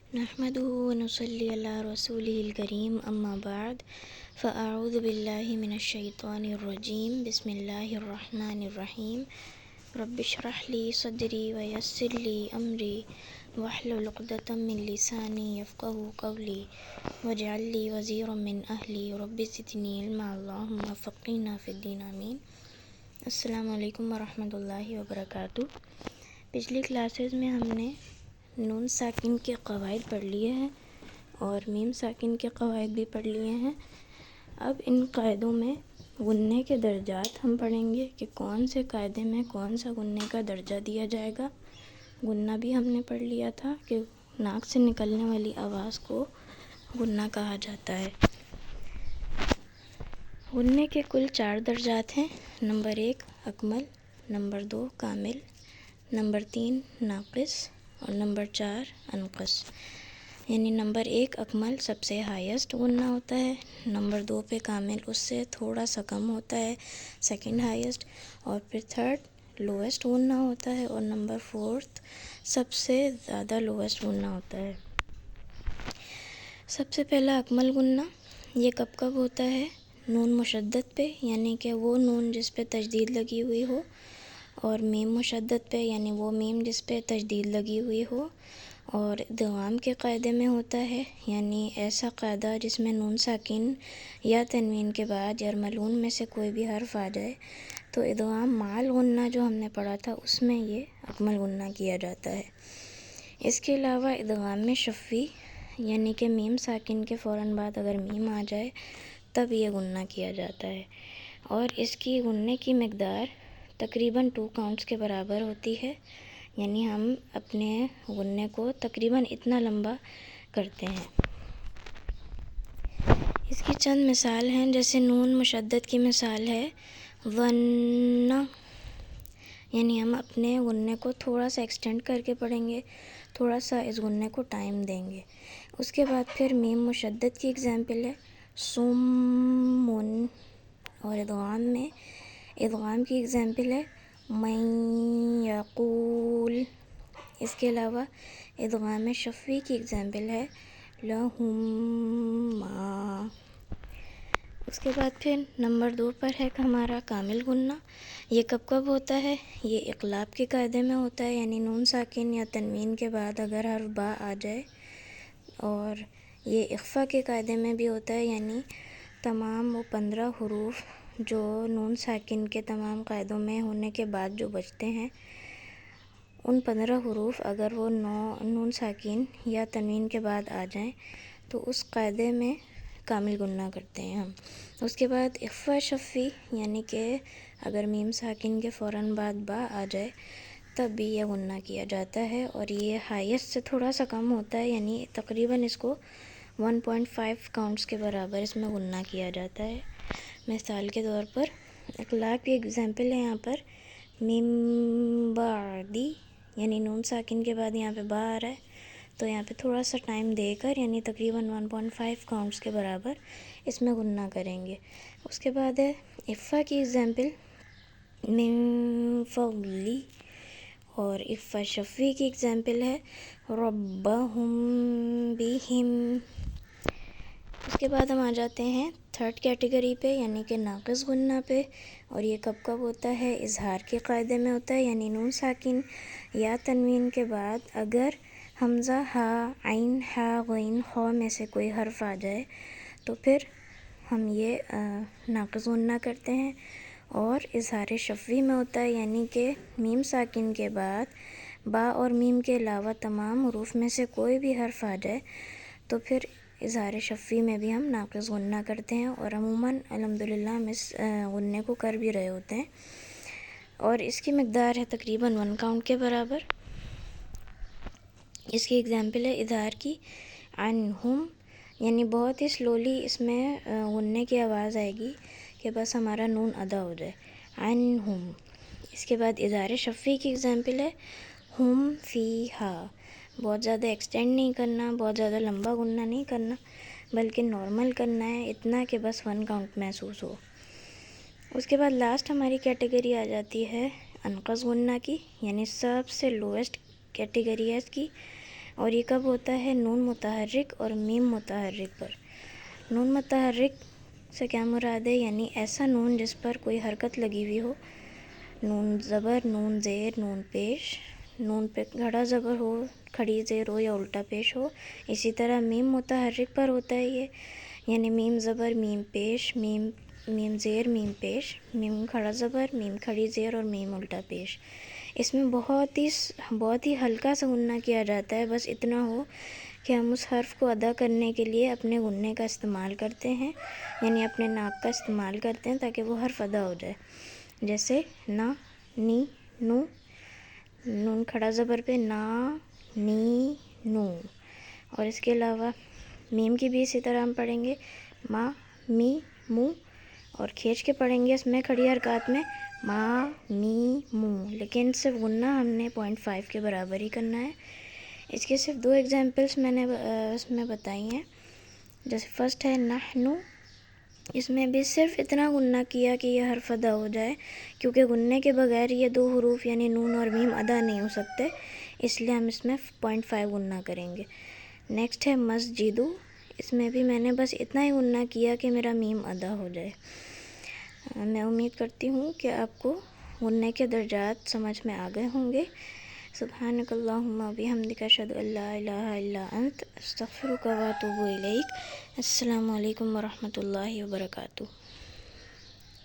نحمده ونصلي علی رسوله الکریم اما بعد فاعوذ باللہ من الشیطان الرجیم بسم اللہ الرحمن الرحیم رب اشرح لی صدری ویسر لی امری واحلل عقدۃ من لسانی یفقهوا قولی واجعل لی وزیرا من اہلی رب زدنی علما اللہم فقہنا فی الدین آمین۔ السلام علیکم ورحمۃ اللہ وبرکاتہ۔ پچھلی کلاسز میں ہم نے نون ساکن کے قواعد پڑھ لیے ہیں اور میم ساکن کے قواعد بھی پڑھ لیے ہیں۔ اب ان قاعدوں میں غنّے کے درجات ہم پڑھیں گے کہ کون سے قاعدے میں کون سا غنّے کا درجہ دیا جائے گا۔ غنّہ بھی ہم نے پڑھ لیا تھا کہ ناک سے نکلنے والی آواز کو غنّہ کہا جاتا ہے۔ غنّے کے کل 4 درجات ہیں۔ نمبر 1 اکمل، نمبر 2 کامل، نمبر 3 ناقص اور نمبر 4 انقص۔ یعنی نمبر 1 اکمل سب سے ہائیسٹ غنّہ ہوتا ہے، نمبر 2 پہ کامل اس سے تھوڑا سا کم ہوتا ہے، سیکنڈ ہائیسٹ، اور پھر تھرڈ لویسٹ غنّہ ہوتا ہے، اور نمبر 4 سب سے زیادہ لویسٹ غنّہ ہوتا ہے۔ سب سے پہلا اکمل غنّہ، یہ کب کب ہوتا ہے؟ نون مشدد پہ، یعنی کہ وہ نون جس پہ تشدید لگی ہوئی ہو، اور میم مشدد پہ، یعنی وہ میم جس پہ تشدید لگی ہوئی ہو، اور ادغام کے قاعدے میں ہوتا ہے، یعنی ایسا قاعدہ جس میں نون ساکن یا تنوین کے بعد یرملون میں سے کوئی بھی حرف آ جائے تو ادغام مع الغنہ جو ہم نے پڑھا تھا اس میں یہ اکمل غنہ کیا جاتا ہے۔ اس کے علاوہ ادغام میں شفوی، یعنی کہ میم ساکن کے فوراً بعد اگر میم آ جائے تب یہ غنہ کیا جاتا ہے، اور اس کی غنّے کی مقدار تقریباً 2 کاؤنٹس کے برابر ہوتی ہے، یعنی ہم اپنے غنّے کو تقریباً اتنا لمبا کرتے ہیں۔ اس کی چند مثال ہیں، جیسے نون مشدد کی مثال ہے ظن، یعنی ہم اپنے غنّے کو تھوڑا سا ایکسٹینڈ کر کے پڑھیں گے، تھوڑا سا اس غنّے کو ٹائم دیں گے۔ اس کے بعد پھر میم مشدد کی اگزامپل ہے صم، اور ادغام کی اگزامپل ہے من یقول۔ اس کے علاوہ ادغام شفوی کی اگزامپل ہے لہما۔ اس کے بعد پھر نمبر 2 پر ہے ہمارا کامل غنّہ۔ یہ کب کب ہوتا ہے؟ یہ اقلاب کے قاعدے میں ہوتا ہے، یعنی نون ساکن یا تنوین کے بعد اگر حرف با آ جائے، اور یہ اخفا کے قاعدے میں بھی ہوتا ہے، یعنی تمام وہ 15 حروف جو نون ساکن کے تمام قاعدوں میں ہونے کے بعد جو بچتے ہیں، ان 15 حروف اگر وہ نون ساکن یا تنوین کے بعد آ جائیں تو اس قاعدے میں کامل غنّہ کرتے ہیں ہم۔ اس کے بعد اخفا شفوی، یعنی کہ اگر میم ساکن کے فوراً بعد با آ جائے تب بھی یہ غنّہ کیا جاتا ہے، اور یہ ہائیسٹ سے تھوڑا سا کم ہوتا ہے، یعنی تقریباً اس کو 1.5 کاؤنٹس کے برابر اس میں غنّہ کیا جاتا ہے۔ مثال کے طور پر اقلاب کی اگزامپل ہے یہاں پر من بعدی، یعنی نون ساکن کے بعد یہاں پہ با آ رہا ہے تو یہاں پہ تھوڑا سا ٹائم دے کر، یعنی تقریباً 1.5 کاؤنٹس کے برابر اس میں غنّہ کریں گے۔ اس کے بعد ہے اخفا کی اگزامپل من فضلی، اور اخفا شفوی کی اگزامپل ہے ربہم بہم۔ اس کے بعد ہم آ جاتے ہیں تھرڈ کیٹیگری پہ، یعنی کہ ناقص غنّہ پہ، اور یہ کب کب ہوتا ہے؟ اظہار کے قاعدے میں ہوتا ہے، یعنی نون ساکن یا تنوین کے بعد اگر حمزہ ہا، عین ہا، غین خا میں سے کوئی حرف آ جائے تو پھر ہم یہ ناقص غنّہ کرتے ہیں، اور اظہار شفوی میں ہوتا ہے، یعنی کہ میم ساکن کے بعد با اور میم کے علاوہ تمام حروف میں سے کوئی بھی حرف آ جائے تو پھر اظہار شفوی میں بھی ہم ناقص غنّہ کرتے ہیں، اور عموماً الحمدللہ ہم اس غنّے کو کر بھی رہے ہوتے ہیں، اور اس کی مقدار ہے تقریباً 1 کاؤنٹ کے برابر۔ اس کی اگزامپل ہے اظہار کی عنہم، یعنی بہت ہی سلولی اس میں غنّے کی آواز آئے گی کہ بس ہمارا نون ادا ہو جائے، عنہم۔ اس کے بعد اظہار شفوی کی اگزامپل ہے ہم فیہا، بہت زیادہ ایکسٹینڈ نہیں کرنا، بہت زیادہ لمبا غنّہ نہیں کرنا، بلکہ نارمل کرنا ہے، اتنا کہ بس 1 کاؤنٹ محسوس ہو۔ اس کے بعد لاسٹ ہماری کیٹیگری آ جاتی ہے انقص غنّہ کی، یعنی سب سے لویسٹ کیٹیگری ہے اس کی، اور یہ کب ہوتا ہے؟ نون متحرک اور میم متحرک پر۔ نون متحرک سے کیا مراد ہے؟ یعنی ایسا نون جس پر کوئی حرکت لگی ہوئی ہو، نون زبر، نون زیر، نون پیش، نون پہ کھڑا زبر ہو، کھڑی زیر ہو یا الٹا پیش ہو۔ اسی طرح میم متحرک پر ہوتا ہے یہ، یعنی میم زبر، میم پیش، میم زیر، میم پیش، میم کھڑا زبر، میم کھڑی زیر اور میم الٹا پیش۔ اس میں بہت ہی ہلکا سا غنہ کیا جاتا ہے، بس اتنا ہو کہ ہم اس حرف کو ادا کرنے کے لیے اپنے غنے کا استعمال کرتے ہیں، یعنی اپنے ناک کا استعمال کرتے ہیں تاکہ وہ حرف ادا ہو جائے۔ جیسے نا، نی، نو، نون کھڑا زبر پہ نا، نی، نو۔ اور اس کے علاوہ میم کی بھی اسی طرح ہم پڑھیں گے، ما، می، مو، اور کھینچ کے پڑھیں گے اس میں کھڑی حرکات میں ما، می، مو، لیکن صرف غنہ ہم نے 0.5 کے برابر ہی کرنا ہے۔ اس کے صرف 2 ایگزامپلس میں نے اس میں بتائی ہیں۔ جیسے فرسٹ ہے نحنو، اس میں بھی صرف اتنا غنہ کیا کہ یہ حرف ادا ہو جائے، کیونکہ غنے کے بغیر یہ 2 حروف یعنی نون اور میم ادا نہیں ہو سکتے، اس لیے ہم اس میں 0.5 غنہ کریں گے۔ نیکسٹ ہے مسجدو، اس میں بھی میں نے بس اتنا ہی غنہ کیا کہ میرا میم ادا ہو جائے۔ میں امید کرتی ہوں کہ آپ کو غنے کے درجات سمجھ میں آ گئے ہوں گے۔ سبحانک اللہم و بحمدک، اشہد ان لا الہ الا انت، استغفرک و اتوب الیک۔ السلام علیکم ورحمۃ اللہ وبرکاتہ۔